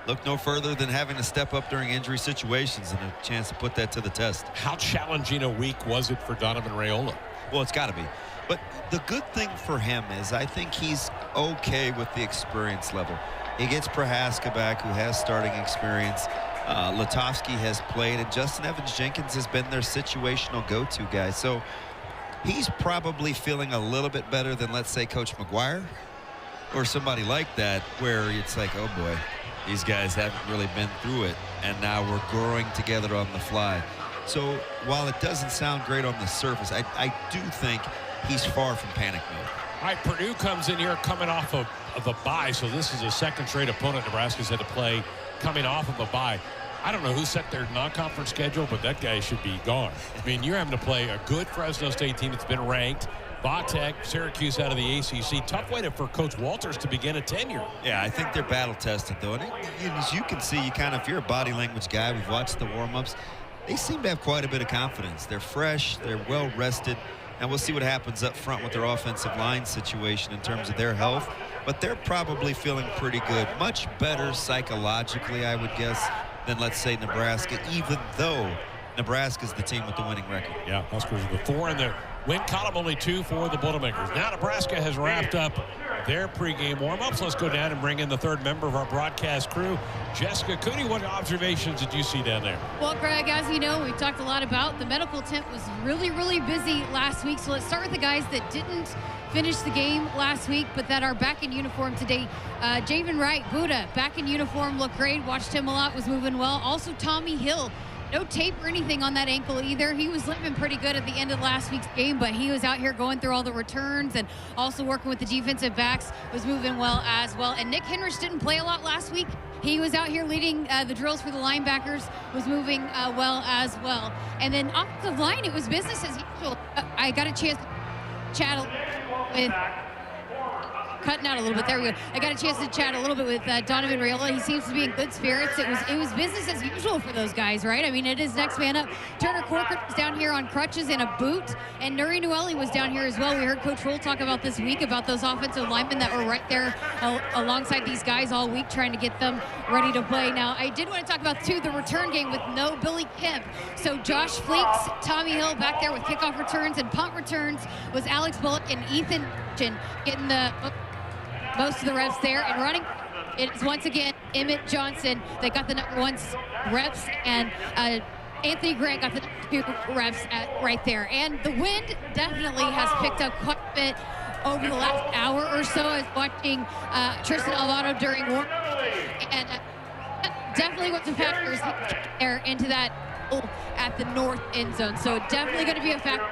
look no further than having to step up during injury situations and a chance to put that to the test. How challenging a week was it for Donovan Raiola? Well, it's got to be. But the good thing for him is I think he's okay with the experience level. He gets Prohaska back, who has starting experience. Latofsky has played, and Justin Evans-Jenkins has been their situational go-to guy. So he's probably feeling a little bit better than, let's say, Coach McGuire or somebody like that, where it's like, oh, boy. These guys haven't really been through it, and now we're growing together on the fly. So while it doesn't sound great on the surface, I do think he's far from panic mode. All right, Purdue comes in here coming off of a bye, so this is a second straight opponent Nebraska's had to play coming off of a bye. I don't know who set their non-conference schedule, but that guy should be gone. I mean, you're having to play a good Fresno State team that's been ranked. Vatech, Syracuse out of the ACC. Tough way for Coach Walters to begin a tenure. Yeah, I think they're battle-tested, though. And as you can see, if you're a body language guy, we've watched the warm-ups, they seem to have quite a bit of confidence. They're fresh, they're well-rested, and we'll see what happens up front with their offensive line situation in terms of their health. But they're probably feeling pretty good. Much better psychologically, I would guess, than, let's say, Nebraska, even though Nebraska's the team with the winning record. Yeah, Huskers are the 4 in the win column, only 2 for the Boilermakers. Now Nebraska has wrapped up their pregame warm-ups. Let's go down and bring in the third member of our broadcast crew, Jessica Cooney. What observations did you see down there? Well, Greg, as you know, we've talked a lot about the medical tent was really busy last week. So let's start with the guys that didn't finish the game last week, but that are back in uniform today. Javen Wright, Buddha, back in uniform, looked great. Watched him a lot, was moving well. Also, Tommy Hill. No tape or anything on that ankle either. He was limping pretty good at the end of last week's game, but he was out here going through all the returns and also working with the defensive backs, was moving well as well. And Nick Henrich didn't play a lot last week. He was out here leading the drills for the linebackers, was moving well as well. And then offensive line, it was business as usual. I got a chance to chat with... Cutting out a little bit. There we go. I got a chance to chat a little bit with Donovan Raiola. He seems to be in good spirits. It was business as usual for those guys, right? I mean, it is next man up. Turner Corcoran was down here on crutches in a boot, and Nuri Nueli was down here as well. We heard Coach Rule talk about this week about those offensive linemen that were right there alongside these guys all week, trying to get them ready to play. Now, I did want to talk about, too, the return game with no Billy Kemp. So Josh Fleeks, Tommy Hill back there with kickoff returns and punt returns was Alex Bullock and Ethan getting the most of the reps there. And running, it is once again Emmett Johnson that got the number 1 reps, and Anthony Grant got the number 2 reps right there. And the wind definitely has picked up quite a bit over the last hour or so. I was watching Tristan Alvaro during warm, and definitely what's the factors there into that at the north end zone. So definitely going to be a factor.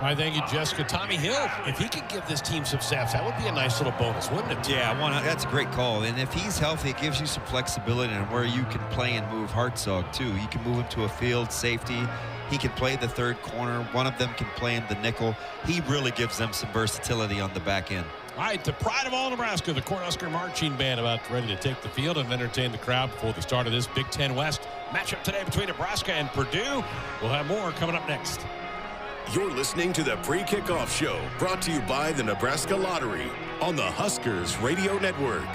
I thank you, Jessica. Tommy Hill, if he could give this team some snaps, that would be a nice little bonus, wouldn't it? Yeah, that's a great call. And if he's healthy, it gives you some flexibility on where you can play and move Hartzog, too. You can move him to a field safety. He can play the third corner. One of them can play in the nickel. He really gives them some versatility on the back end. All right, the pride of all Nebraska, the Cornhusker Marching Band, about ready to take the field and entertain the crowd before the start of this Big Ten West matchup today between Nebraska and Purdue. We'll have more coming up next. You're listening to the Pre-Kickoff Show, brought to you by the Nebraska Lottery on the Huskers Radio Network.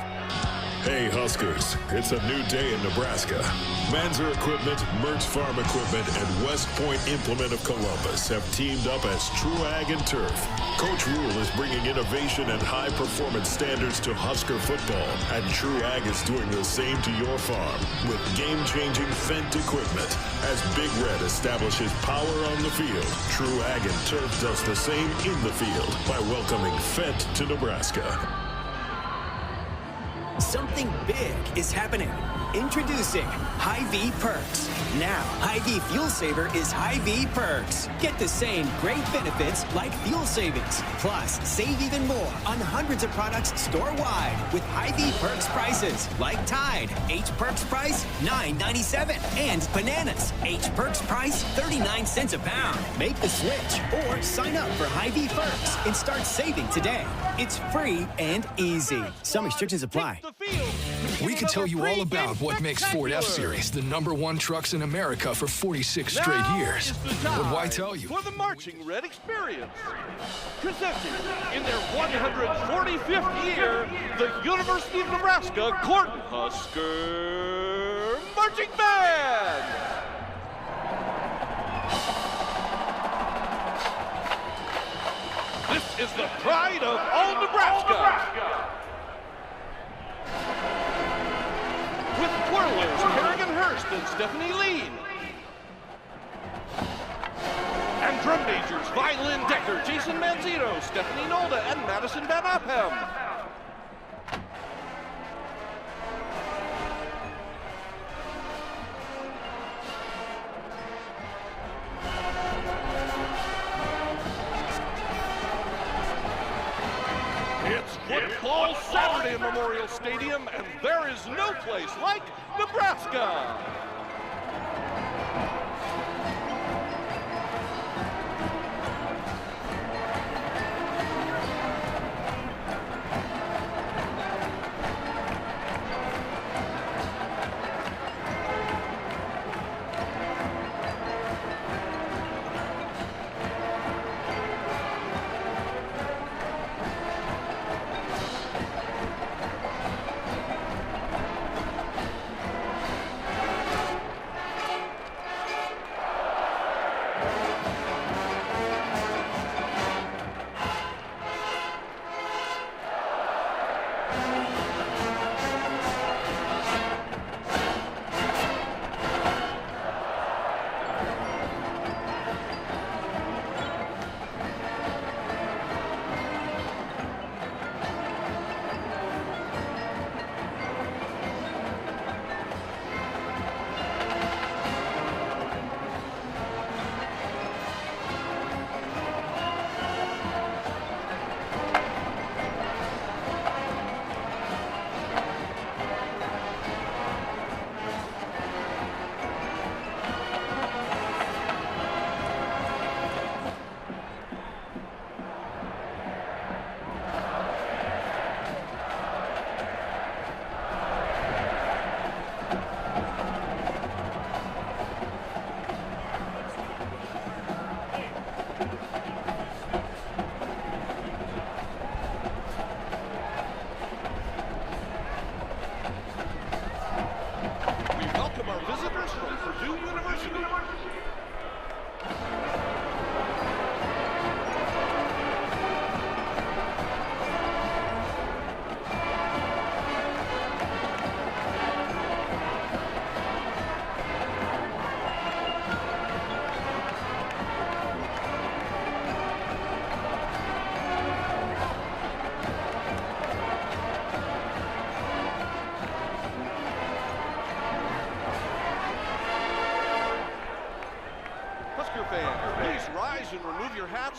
Hey Huskers, it's a new day in Nebraska. Manzer Equipment, Mertz Farm Equipment, and West Point Implement of Columbus have teamed up as True Ag and Turf. Coach Rule is bringing innovation and high-performance standards to Husker football, and True Ag is doing the same to your farm with game-changing Fendt equipment. As Big Red establishes power on the field, True Ag and Turf does the same in the field by welcoming Fendt to Nebraska. Something big is happening. Introducing Hy-Vee Perks. Now, Hy-Vee Fuel Saver is Hy-Vee Perks. Get the same great benefits like fuel savings. Plus, save even more on hundreds of products store-wide with Hy-Vee Perks prices. Like Tide, H Perks price, $9.97. And bananas, H Perks price, 39 cents a pound. Make the switch or sign up for Hy-Vee Perks and start saving today. It's free and easy. Some restrictions apply. We could tell you all about what makes Ford F-Series the #1 trucks in America for 46 straight years. But why tell you? For the Marching Red Experience. Presented in their 145th year, the University of Nebraska Cornhusker Marching Band. This is the pride of all Nebraska. With twirlers Kerrigan Hurst and Stephanie Lee. And drum majors Violin Decker, Jason Manzino, Stephanie Nolda, and Madison Van Upham. It's Football Saturday in Memorial Stadium, and there is no place like Nebraska.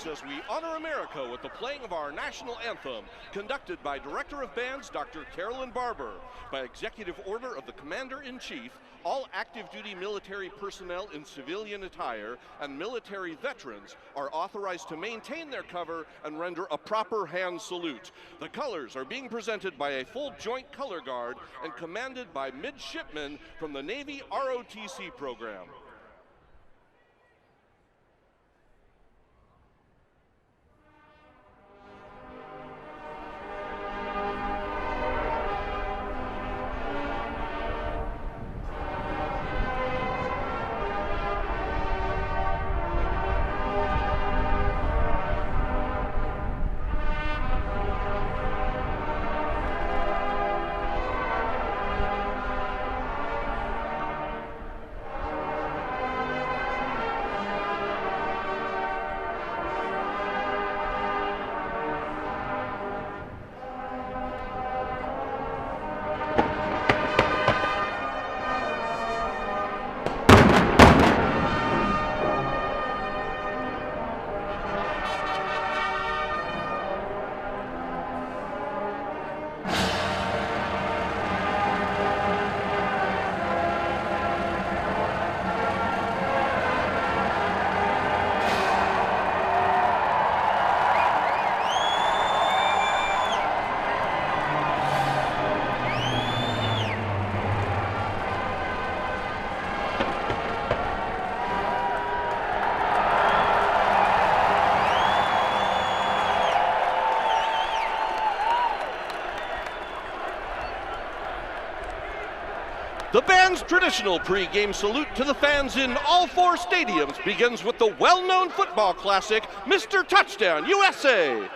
Join us as we honor America with the playing of our national anthem, conducted by Director of Bands Dr. Carolyn Barber. By executive order of the Commander-in-Chief, all active duty military personnel in civilian attire and military veterans are authorized to maintain their cover and render a proper hand salute. The colors are being presented by a full joint color guard and commanded by midshipmen from the Navy ROTC program. The band's traditional pre-game salute to the fans in all four stadiums begins with the well-known football classic, Mr. Touchdown, USA!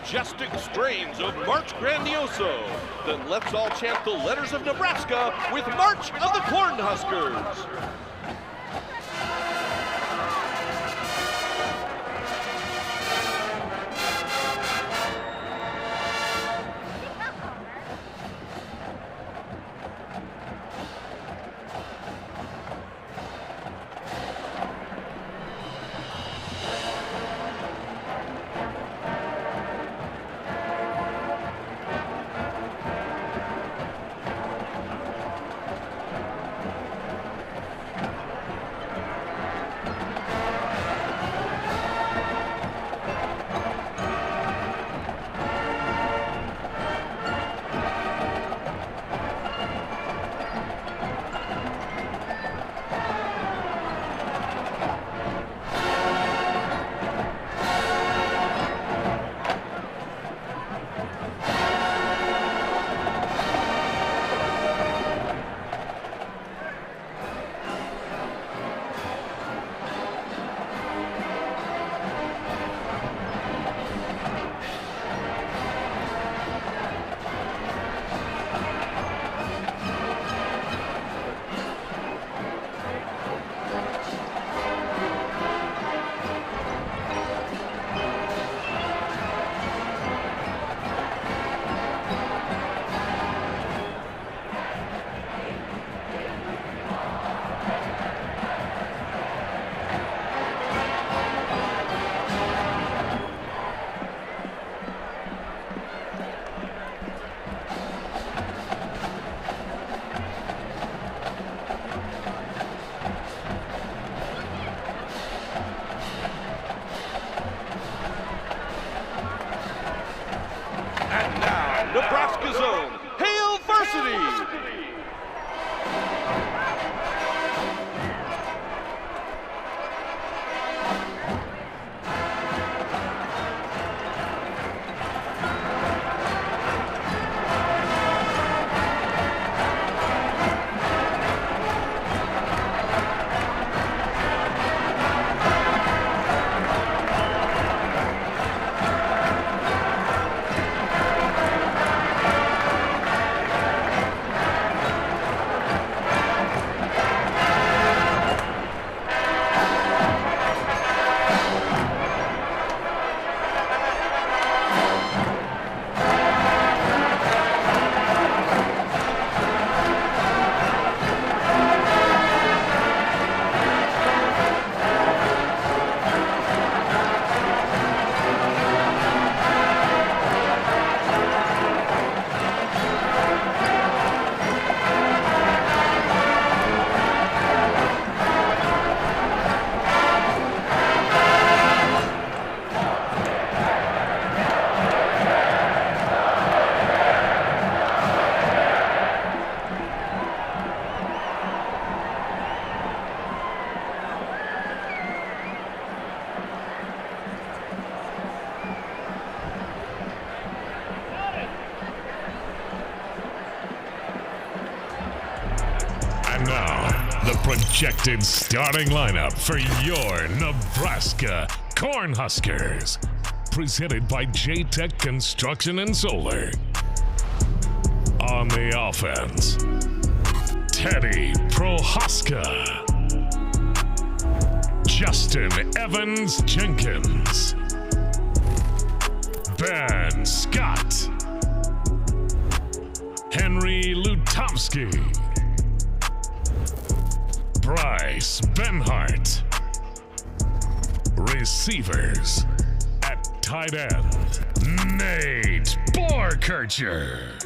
Majestic strains of March Grandioso, then let's all chant the letters of Nebraska with March of the Cornhuskers. projected starting lineup for your Nebraska Cornhuskers. Presented by J-Tech Construction and Solar. On the offense, Teddy Prohaska, Justin Evans Jenkins, Ben Scott, Henry Lutovsky, Bryce Benhart. Receivers at tight end, Nate Borkircher,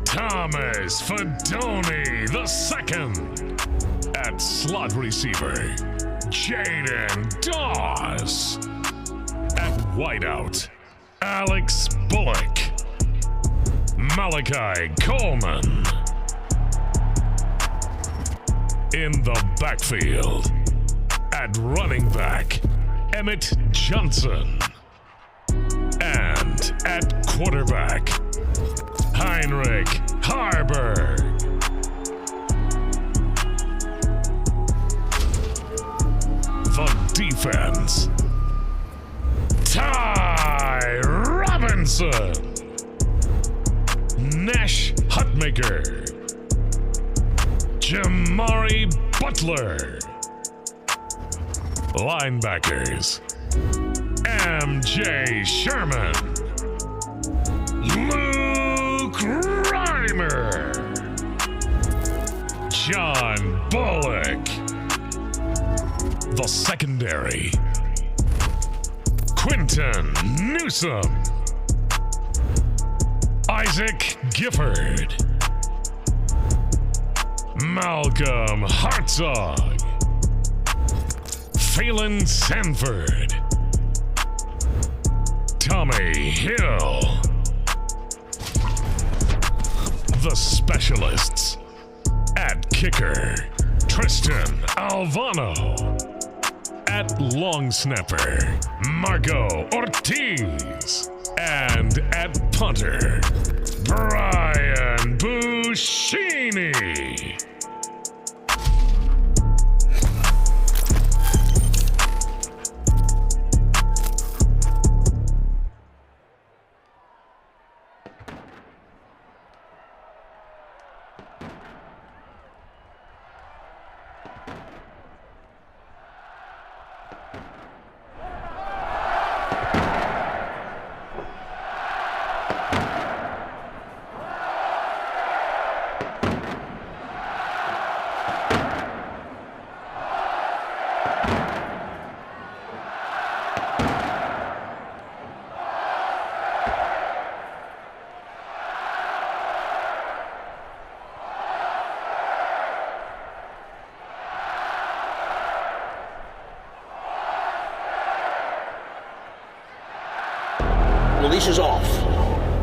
Thomas Fedoni II. At slot receiver, Jaden Dawes. At wideout, Alex Bullock, Malachi Coleman. In the backfield, at running back, Emmett Johnson. And at quarterback, Heinrich Harburg. The defense, Ty Robinson, Nash Hutmaker, Jamari Butler. Linebackers, MJ Sherman, Luke Reimer, John Bullock. The secondary, Quinton Newsom, Isaac Gifford, Malcolm Hartzog, Phelan Sanford, Tommy Hill. The specialists at kicker, Tristan Alvano. At long snapper, Marco Ortiz. And at punter, Brian Buschini. The leash is off,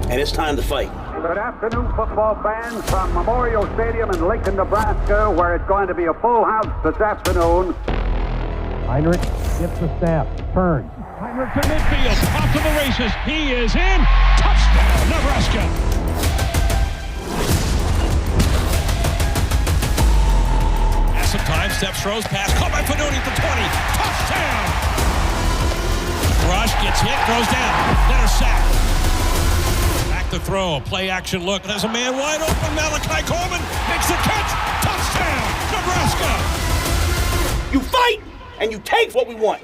and it's time to fight. Good afternoon, football fans, from Memorial Stadium in Lincoln, Nebraska, where it's going to be a full house this afternoon. Heinrich gets the snap, turns. Heinrich to midfield, off to the races. He is in. Touchdown, Nebraska. Has some time, steps, throws, pass, caught by Fedoni for 20. Touchdown. Rush gets hit, throws down. Then a sack. Back to throw, play action look. There's a man wide open. Malachi Coleman makes the catch. Touchdown, Nebraska. You fight and you take what we want.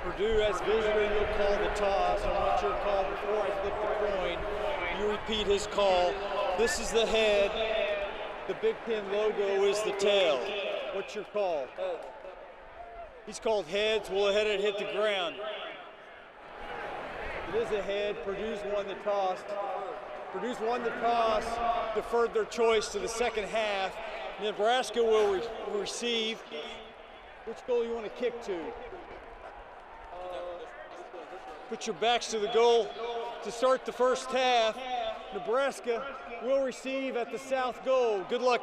Purdue, as visitor, you'll call the toss. I want your call before I flip the coin. You repeat his call. This is the head. The Big Ten logo is the tail. What's your call? He's called heads. We'll let it hit the ground. It is a head. Purdue's won the toss. Purdue's won the toss, deferred their choice to the second half. Nebraska will receive. Which goal you want to kick to? Put your backs to the goal to start the first half. Nebraska will receive at the south goal. Good luck.